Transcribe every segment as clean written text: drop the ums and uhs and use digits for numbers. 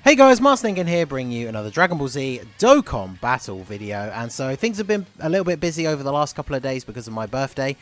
Hey guys, Marsningan here, bringing you another Dragon Ball Z Dokkan battle video. And so things have been a little bit busy over the last couple of days because of my birthday.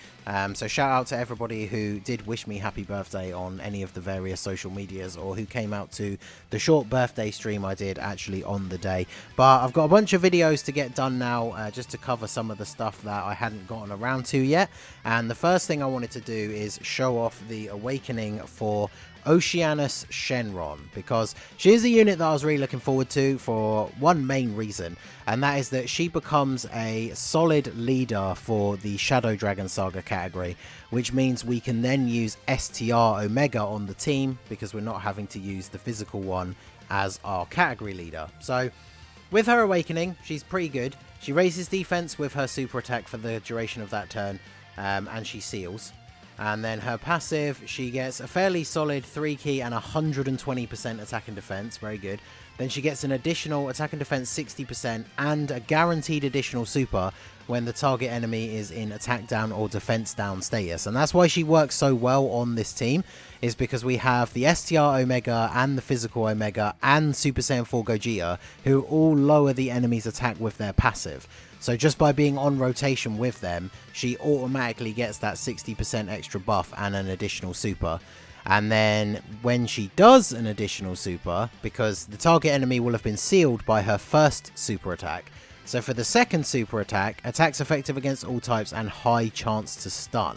So shout out to everybody who did wish me happy birthday on any of the various social medias, or who came out to the short birthday stream I did actually on the day. But I've got a bunch of videos to get done now, just to cover some of the stuff that I hadn't gotten around to yet. And the first thing I wanted to do is show off the awakening for OCEANUS Shenron, because she is a unit that I was really looking forward to for one main reason, and that is that she becomes a solid leader for the Shadow Dragon Saga category, which means we can then use STR Omega on the team because we're not having to use the physical one as our category leader. So with her awakening, she's pretty good. She raises defense with her super attack for the duration of that turn, and she seals. And then her passive, she gets a fairly solid 3 key and 120% attack and defense. Very good. Then she gets an additional attack and defense 60% and a guaranteed additional super when the target enemy is in attack down or defense down status. And that's why she works so well on this team, is because we have the STR Omega and the physical Omega and Super Saiyan 4 Gogeta, who all lower the enemy's attack with their passive. So just by being on rotation with them, she automatically gets that 60% extra buff and an additional super. And then when she does an additional super, because the target enemy will have been sealed by her first super attack, so for the second super attack, attacks effective against all types and high chance to stun.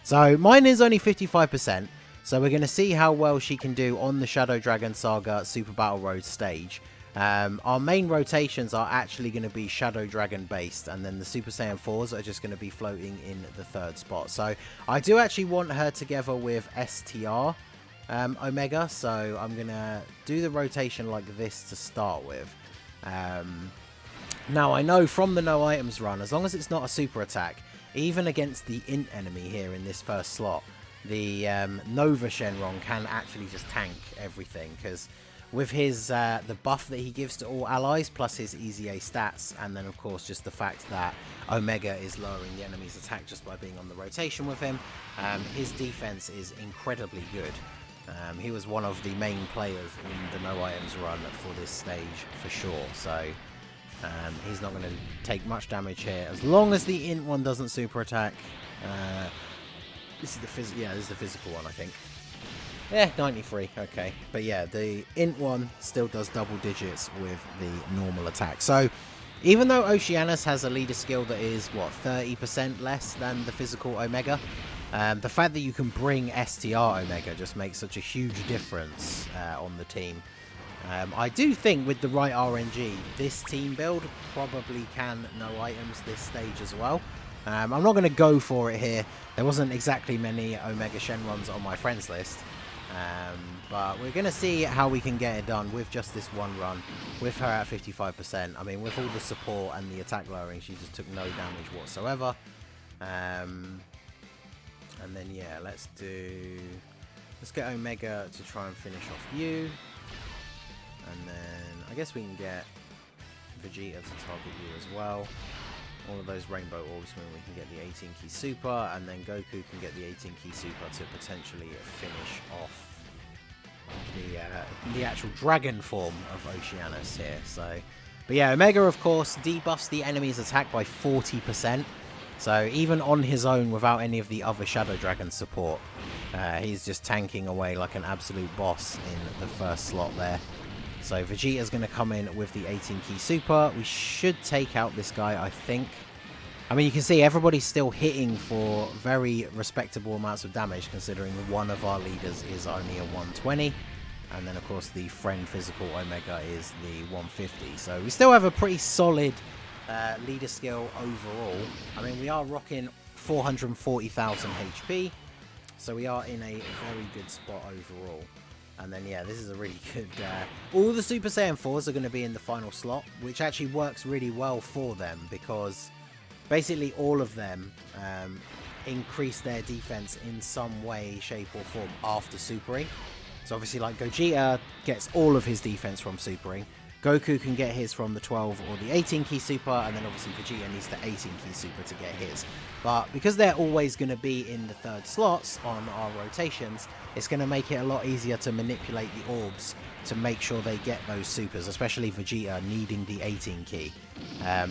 So mine is only 55%, so we're going to see how well she can do on the Shadow Dragon Saga Super Battle Road stage. Our main rotations are actually going to be Shadow Dragon based, and then the Super Saiyan 4s are just going to be floating in the third spot. So I do actually want her together with STR Omega, so I'm going to do the rotation like this to start with. Now I know from the no items run, as long as it's not a super attack, even against the int enemy here in this first slot, the Nova Shenron can actually just tank everything, because with his the buff that he gives to all allies, plus his easy A stats, and then of course just the fact that Omega is lowering the enemy's attack just by being on the rotation with him, his defense is incredibly good. He was one of the main players in the no items run for this stage for sure, so he's not going to take much damage here as long as the int one doesn't super attack. This is the physical one, I think. Yeah, 93, okay. But yeah, the int one still does double digits with the normal attack. So even though OCEANUS has a leader skill that is, what, 30% less than the physical Omega, the fact that you can bring STR Omega just makes such a huge difference on the team. I do think with the right RNG, this team build probably can no items this stage as well. I'm not going to go for it here. There wasn't exactly many Omega Shenrons on my friends list. But we're going to see how we can get it done with just this one run, with her at 55%. I mean, with all the support and the attack lowering, she just took no damage whatsoever. And then, yeah, let's get Omega to try and finish off you. And then I guess we can get Vegeta to target you as well. All of those rainbow orbs mean we can get the 18 key super, and then Goku can get the 18 key super to potentially finish off the actual dragon form of OCEANUS here. So, but yeah, Omega of course debuffs the enemy's attack by 40%. So even on his own, without any of the other Shadow Dragon support, he's just tanking away like an absolute boss in the first slot there. So Vegeta's going to come in with the 18 key super. We should take out this guy, I think. I mean, you can see everybody's still hitting for very respectable amounts of damage, considering one of our leaders is only a 120. And then, of course, the friend physical Omega is the 150. So we still have a pretty solid leader skill overall. I mean, we are rocking 440,000 HP. So we are in a very good spot overall. And then, yeah, this is a really good... all the Super Saiyan 4s are going to be in the final slot, which actually works really well for them, because basically all of them increase their defense in some way, shape or form after supering. So obviously, like, Gogeta gets all of his defense from supering. Goku can get his from the 12 or the 18 key super, and then obviously Vegeta needs the 18 key super to get his. But because they're always going to be in the third slots on our rotations, it's going to make it a lot easier to manipulate the orbs to make sure they get those supers, especially Vegeta needing the 18 key.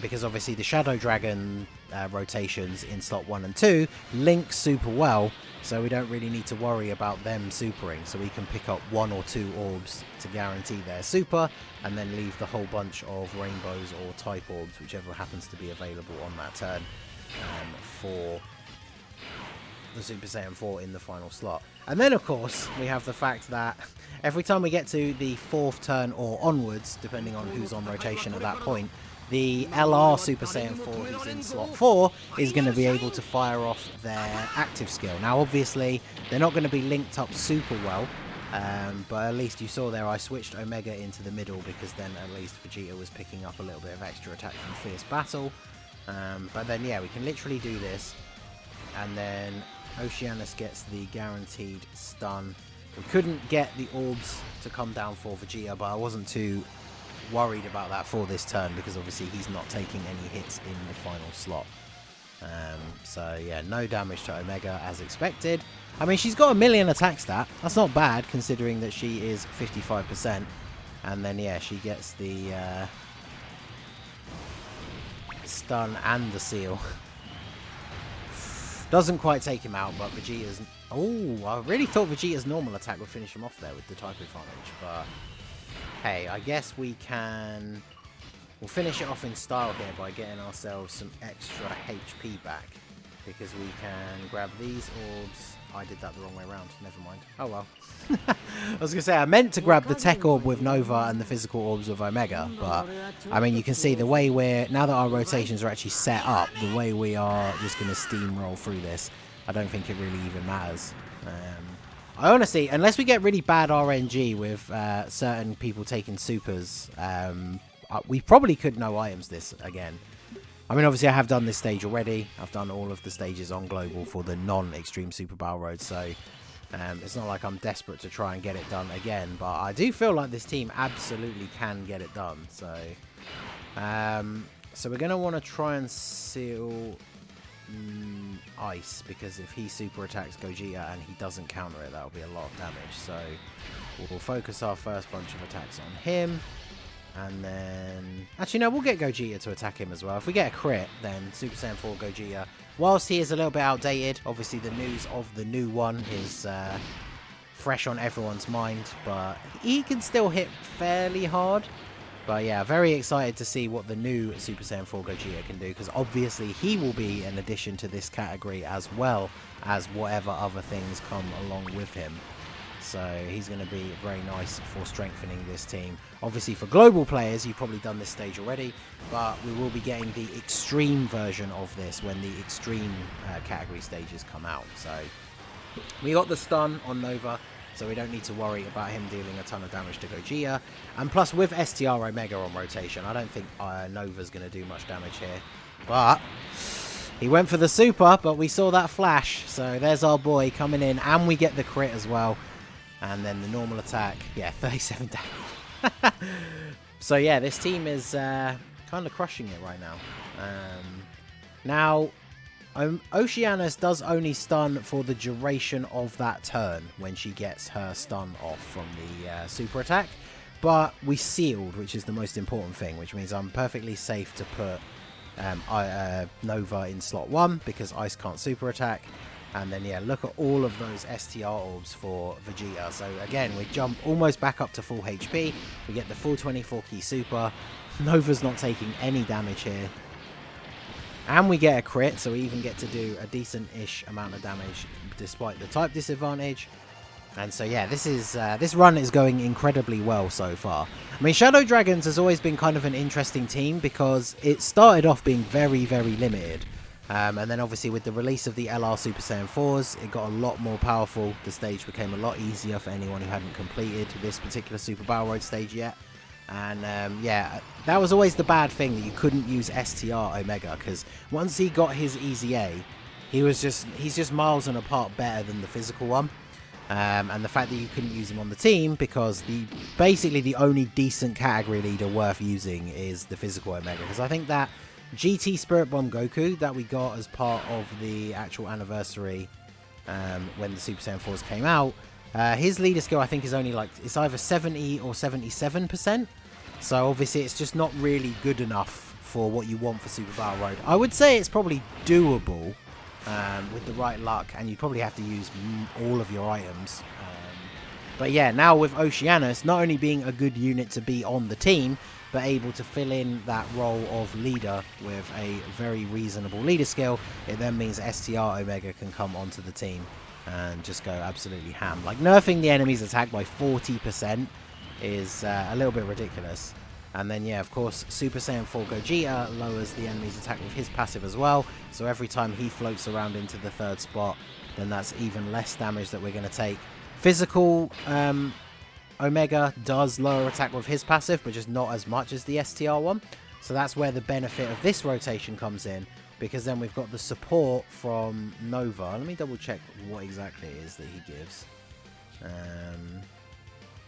Because obviously the Shadow Dragon rotations in slot 1 and 2 link super well, so we don't really need to worry about them supering. So we can pick up 1 or 2 orbs to guarantee their super, and then leave the whole bunch of rainbows or type orbs, whichever happens to be available on that turn, for the Super Saiyan 4 in the final slot. And then of course we have the fact that every time we get to the 4th turn or onwards, depending on who's on rotation at that point, the LR Super Saiyan 4 who's in slot 4 is going to be able to fire off their active skill. Now obviously they're not going to be linked up super well, but at least you saw there I switched Omega into the middle, because then at least Vegeta was picking up a little bit of extra attack from Fierce Battle. But then yeah, we can literally do this, and then Oceanus gets the guaranteed stun. We couldn't get the orbs to come down for Vegeta, but I wasn't too worried about that for this turn, because obviously he's not taking any hits in the final slot. So yeah, no damage to Omega as expected. I mean, she's got a million attack stat. That's not bad considering that she is 55%. And then yeah, she gets the stun and the seal. Doesn't quite take him out, but Vegeta's... Oh, I really thought Vegeta's normal attack would finish him off there with the type advantage, but hey, I guess we can... We'll finish it off in style here by getting ourselves some extra HP back, because we can grab these orbs. I did that the wrong way around, never mind. Oh well. I was going to say, I meant to grab the tech orb with Nova and the physical orbs with Omega, but I mean, you can see the way we're, now that our rotations are actually set up, the way we are just going to steamroll through this, I don't think it really even matters. I honestly, unless we get really bad RNG with certain people taking supers, we probably could no items this again. I mean, obviously I have done this stage already. I've done all of the stages on Global for the non-Extreme Super Battle Road, so it's not like I'm desperate to try and get it done again, but I do feel like this team absolutely can get it done. So so we're going to want to try and seal Ice, because if he super attacks Gogeta and he doesn't counter it, that'll be a lot of damage. So we'll focus our first bunch of attacks on him. And then... Actually, no, we'll get Gogeta to attack him as well. If we get a crit, then Super Saiyan 4 Gogeta, whilst he is a little bit outdated, obviously the news of the new one is fresh on everyone's mind, but he can still hit fairly hard. But yeah, very excited to see what the new Super Saiyan 4 Gogeta can do, because obviously he will be an addition to this category as well as whatever other things come along with him. So he's going to be very nice for strengthening this team. Obviously for global players, you've probably done this stage already, but we will be getting the extreme version of this when the extreme category stages come out. So we got the stun on Nova, so we don't need to worry about him dealing a ton of damage to Gogeta. And plus with STR Omega on rotation, I don't think Nova's going to do much damage here. But he went for the super, but we saw that flash. So there's our boy coming in, and we get the crit as well. And then the normal attack, yeah, 37 damage. So yeah, this team is kind of crushing it right now. Now, Oceanus does only stun for the duration of that turn when she gets her stun off from the super attack. But we sealed, which is the most important thing, which means I'm perfectly safe to put Nova in slot 1 because Ice can't super attack. And then, yeah, look at all of those STR orbs for Vegeta. So, again, we jump almost back up to full HP. We get the full 24 key super. Nova's not taking any damage here. And we get a crit, so we even get to do a decent-ish amount of damage despite the type disadvantage. And so, yeah, this run is going incredibly well so far. I mean, Shadow Dragons has always been kind of an interesting team because it started off being very, very limited. And then obviously with the release of the LR Super Saiyan 4s, it got a lot more powerful. The stage became a lot easier for anyone who hadn't completed this particular Super Battle Road stage yet. And yeah, that was always the bad thing, that you couldn't use STR Omega, because once he got his Easy A, he's just miles and apart better than the physical one. And the fact that you couldn't use him on the team because basically the only decent category leader worth using is the physical Omega. Because I think that GT Spirit Bomb Goku that we got as part of the actual anniversary when the Super Saiyan 4s came out, his leader skill I think is only like, it's either 70 or 77%. So obviously it's just not really good enough for what you want for Super Battle Road. I would say it's probably doable. With the right luck, and you probably have to use all of your items. But yeah, now with Oceanus not only being a good unit to be on the team, but able to fill in that role of leader with a very reasonable leader skill, it then means STR Omega can come onto the team and just go absolutely ham. Like, nerfing the enemy's attack by 40% is a little bit ridiculous. And then, yeah, of course, Super Saiyan 4 Gogeta lowers the enemy's attack with his passive as well. So every time he floats around into the 3rd spot, then that's even less damage that we're going to take. Physical Omega does lower attack with his passive, but just not as much as the STR one. So that's where the benefit of this rotation comes in, because then we've got the support from Nova. Let me double check what exactly it is that he gives.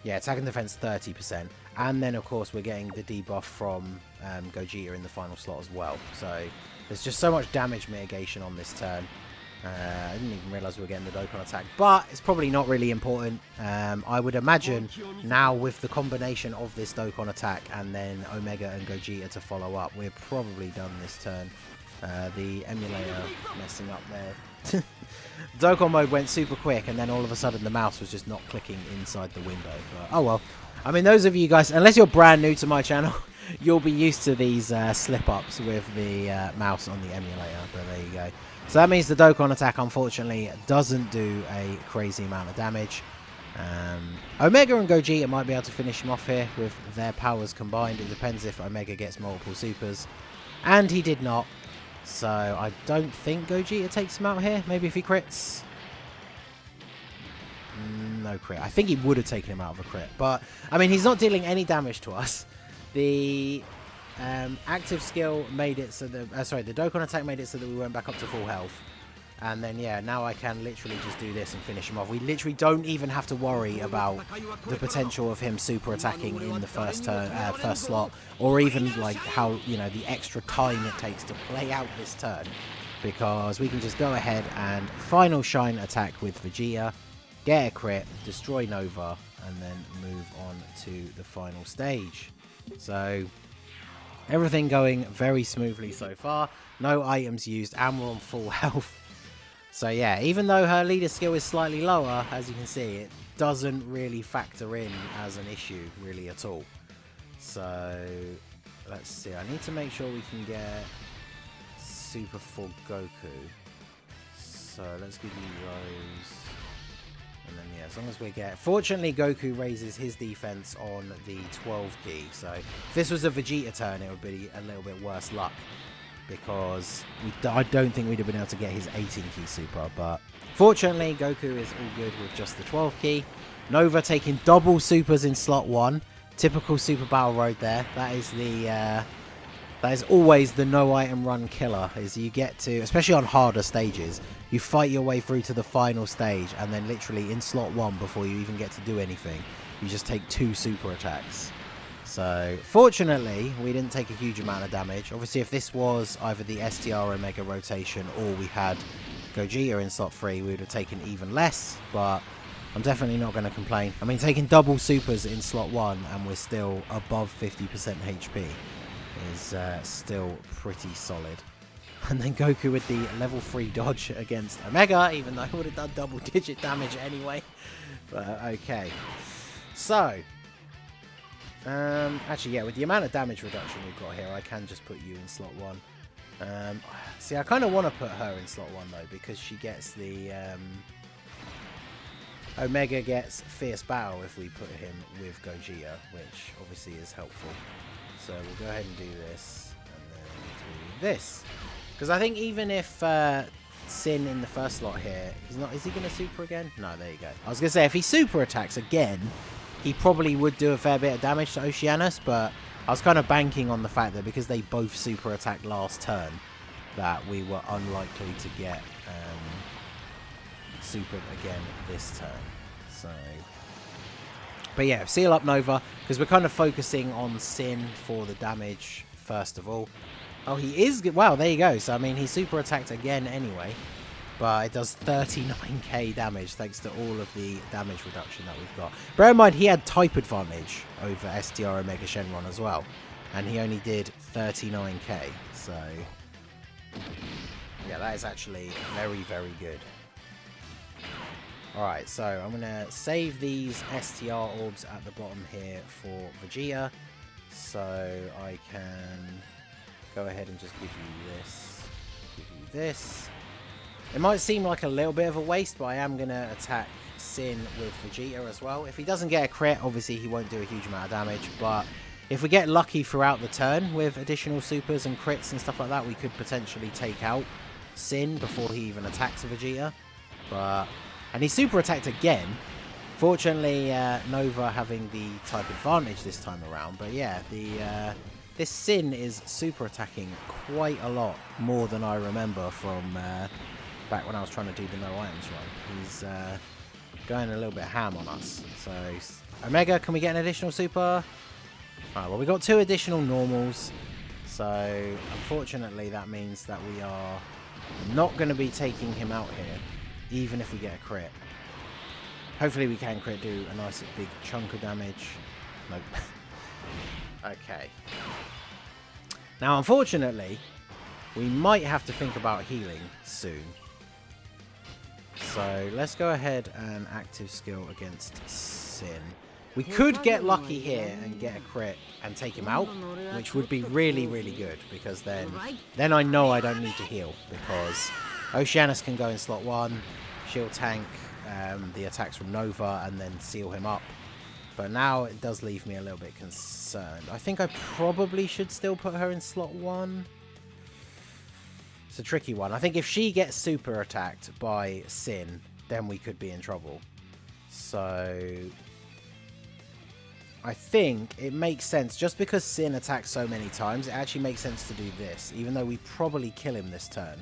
Yeah, attack and defense 30%. And then, of course, we're getting the debuff from Gogeta in the final slot as well. So there's just so much damage mitigation on this turn. I didn't even realise we were getting the Dokkan attack. But it's probably not really important. I would imagine now with the combination of this Dokkan attack and then Omega and Gogeta to follow up, we're probably done this turn. The emulator messing up there. Dokkan mode went super quick, and then all of a sudden the mouse was just not clicking inside the window. But oh well. I mean, those of you guys, unless you're brand new to my channel, you'll be used to these slip-ups with the mouse on the emulator. But there you go. So that means the Dokkan attack, unfortunately, doesn't do a crazy amount of damage. Omega and Gogeta might be able to finish him off here with their powers combined. It depends if Omega gets multiple supers. And he did not. So I don't think Gogeta takes him out here. Maybe if he crits. No crit. I think he would have taken him out of a crit. But, I mean, he's not dealing any damage to us. The active skill made it so that... the Dokkan attack made it so that we went back up to full health. And then, yeah, now I can literally just do this and finish him off. We literally don't even have to worry about the potential of him super attacking in the first turn, first slot, or even like how, you know, the extra time it takes to play out this turn, because we can just go ahead and final shine attack with Vegeta, get a crit, destroy Nova, and then move on to the final stage. So everything going very smoothly so far. No items used, and we're on full health. So yeah, even though her leader skill is slightly lower, as you can see, it doesn't really factor in as an issue really at all. So let's see, I need to make sure we can get Super for Goku. So let's give you those. And then yeah, as long as we get... Fortunately, Goku raises his defense on the 12 key. So if this was a Vegeta turn, it would be a little bit worse luck, because I don't think we'd have been able to get his 18 key super, but fortunately Goku is all good with just the 12 key. Nova taking double supers in slot 1. Typical Super Battle Road there. That is the that is always the no item run killer, is you get to, especially on harder stages, you fight your way through to the final stage, and then literally in slot 1, before you even get to do anything, you just take 2 super attacks. So, fortunately, we didn't take a huge amount of damage. Obviously, if this was either the STR Omega rotation or we had Gogeta in slot 3, we would have taken even less, but I'm definitely not going to complain. I mean, taking double supers in slot 1 and we're still above 50% HP is still pretty solid. And then Goku with the level 3 dodge against Omega, even though I would have done double-digit damage anyway. But, okay. So... actually, yeah, with the amount of damage reduction we've got here, I can just put you in slot 1. See, I kind of want to put her in slot 1, though, because she gets the... Omega gets Fierce Battle if we put him with Gogeta, which obviously is helpful. So we'll go ahead and do this, and then do this. Because I think even if Sin in the first slot here, he's not... Is he going to super again? No, there you go. I was going to say, if he super attacks again... He probably would do a fair bit of damage to Oceanus, but I was kind of banking on the fact that because they both super attacked last turn, that we were unlikely to get supered again this turn. So, but yeah, seal up Nova, because we're kind of focusing on Sin for the damage first of all. Oh, he is good. Wow, there you go. So, I mean, he's super attacked again anyway. But it does 39k damage thanks to all of the damage reduction that we've got. Bear in mind, he had type advantage over STR Omega Shenron as well. And he only did 39k. So, yeah, that is actually very, very good. Alright, so I'm going to save these STR orbs at the bottom here for Vegeta. So I can go ahead and just give you this, give you this. It might seem like a little bit of a waste, but I am going to attack Sin with Vegeta as well. If he doesn't get a crit, obviously he won't do a huge amount of damage, but if we get lucky throughout the turn with additional supers and crits and stuff like that, we could potentially take out Sin before he even attacks a Vegeta. And he's super attacked again. Fortunately, Nova having the type advantage this time around. But yeah, this Sin is super attacking quite a lot more than I remember from back when I was trying to do the no items run. He's going a little bit ham on us. So, Omega, can we get an additional super? Alright, well, we got 2 additional normals. So, unfortunately, that means that we are not going to be taking him out here, even if we get a crit. Hopefully we can crit, do a nice big chunk of damage. Nope. Okay. Now, unfortunately, we might have to think about healing soon. So, let's go ahead and active skill against Sin. We could get lucky here and get a crit and take him out, which would be really, really good, because then I know I don't need to heal, because Oceanus can go in slot 1, she'll tank the attacks from Nova and then seal him up. But now it does leave me a little bit concerned. I think I probably should still put her in slot 1. It's a tricky one. I think if she gets super attacked by Sin, then we could be in trouble. So I think it makes sense, just because Sin attacks so many times, it actually makes sense to do this, even though we probably kill him this turn.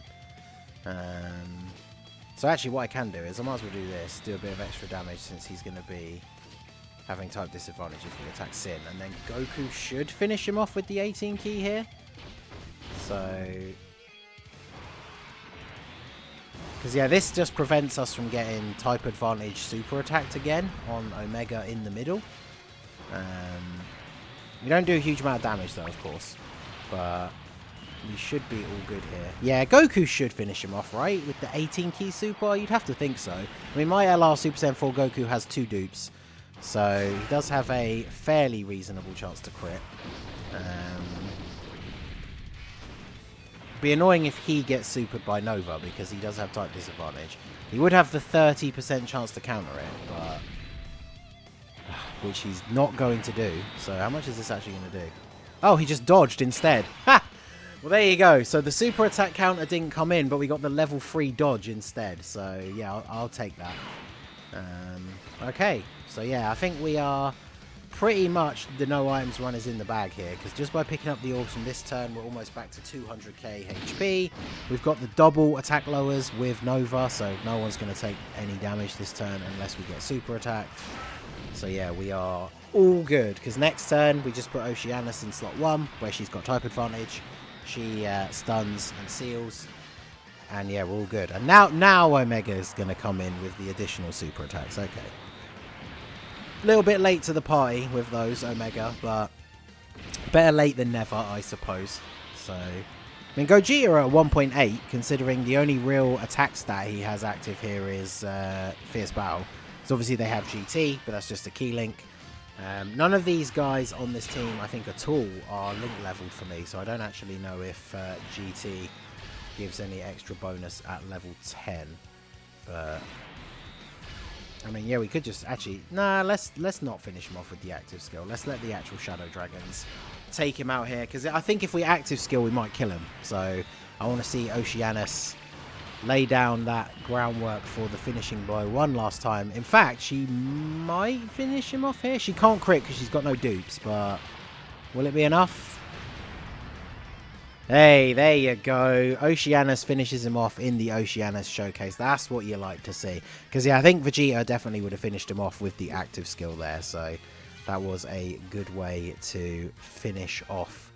So actually what I can do is I might as well do this, do a bit of extra damage, since he's going to be having type disadvantage if we attack Sin, and then Goku should finish him off with the 18 key here. So, because yeah, this just prevents us from getting type advantage super attacked again on Omega in the middle. We don't do a huge amount of damage though, of course, but we should be all good here. Yeah, Goku should finish him off, right? With the 18 key super, you'd have to think so. I mean, my LR Super Saiyan 4 Goku has 2 dupes, so he does have a fairly reasonable chance to crit. Be annoying if he gets supered by Nova, because he does have type disadvantage. He would have the 30% chance to counter it, but which he's not going to do. So how much is this actually going to do? Oh, he just dodged instead. Ha! Well, there you go. So the super attack counter didn't come in, but we got the level 3 dodge instead. So yeah, I'll take that. Okay, so yeah, I think we are pretty much, the no items run is in the bag here, because just by picking up the orbs from this turn, we're almost back to 200k HP. We've got the double attack lowers with Nova, so no one's going to take any damage this turn unless we get super attacked. So yeah, we are all good, because next turn we just put Oceanus in slot 1, where she's got type advantage. She stuns and seals, and yeah, we're all good. And now Omega is going to come in with the additional super attacks. Okay. A little bit late to the party with those, Omega, but better late than never, I suppose. So, I mean, Gogeta at 1.8, considering the only real attack stat he has active here is Fierce Battle. So obviously they have GT, but that's just a key link. None of these guys on this team, I think at all, are link leveled for me, so I don't actually know if GT gives any extra bonus at level 10. But I mean, yeah, we could just actually... Nah, let's not finish him off with the active skill. Let's let the actual Shadow Dragons take him out here, because I think if we active skill, we might kill him. So I want to see Oceanus lay down that groundwork for the finishing blow one last time. In fact, she might finish him off here. She can't crit because she's got no dupes, but will it be enough? Hey, there you go. Oceanus finishes him off in the Oceanus showcase. That's what you like to see. Because, yeah, I think Vegeta definitely would have finished him off with the active skill there. So that was a good way to finish off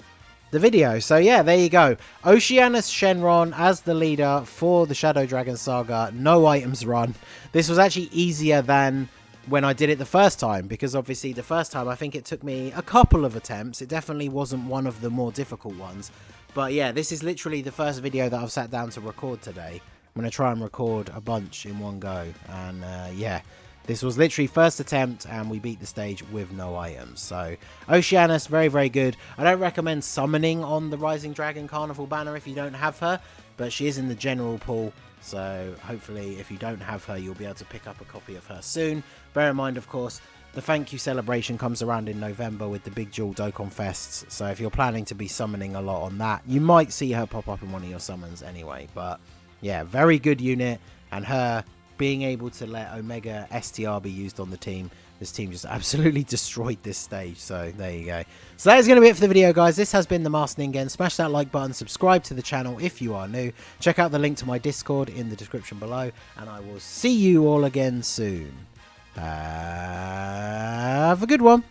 the video. So, yeah, there you go. Oceanus Shenron as the leader for the Shadow Dragon Saga. No items run. This was actually easier than when I did it the first time, because obviously the first time I think it took me a couple of attempts. It definitely wasn't one of the more difficult ones. But yeah, this is literally the first video that I've sat down to record today. I'm going to try and record a bunch in one go. And yeah, this was literally first attempt and we beat the stage with no items. So Oceanus, very, very good. I don't recommend summoning on the Rising Dragon Carnival banner if you don't have her, but she is in the general pool. So hopefully if you don't have her, you'll be able to pick up a copy of her soon. Bear in mind, of course, the thank you celebration comes around in November with the big Jewel Dokkan Fests. So if you're planning to be summoning a lot on that, you might see her pop up in one of your summons anyway. But yeah, very good unit. And her being able to let Omega STR be used on the team. This team just absolutely destroyed this stage. So there you go. So that is going to be it for the video, guys. This has been the Master Ningen. Smash that like button. Subscribe to the channel if you are new. Check out the link to my Discord in the description below. And I will see you all again soon. Have a good one.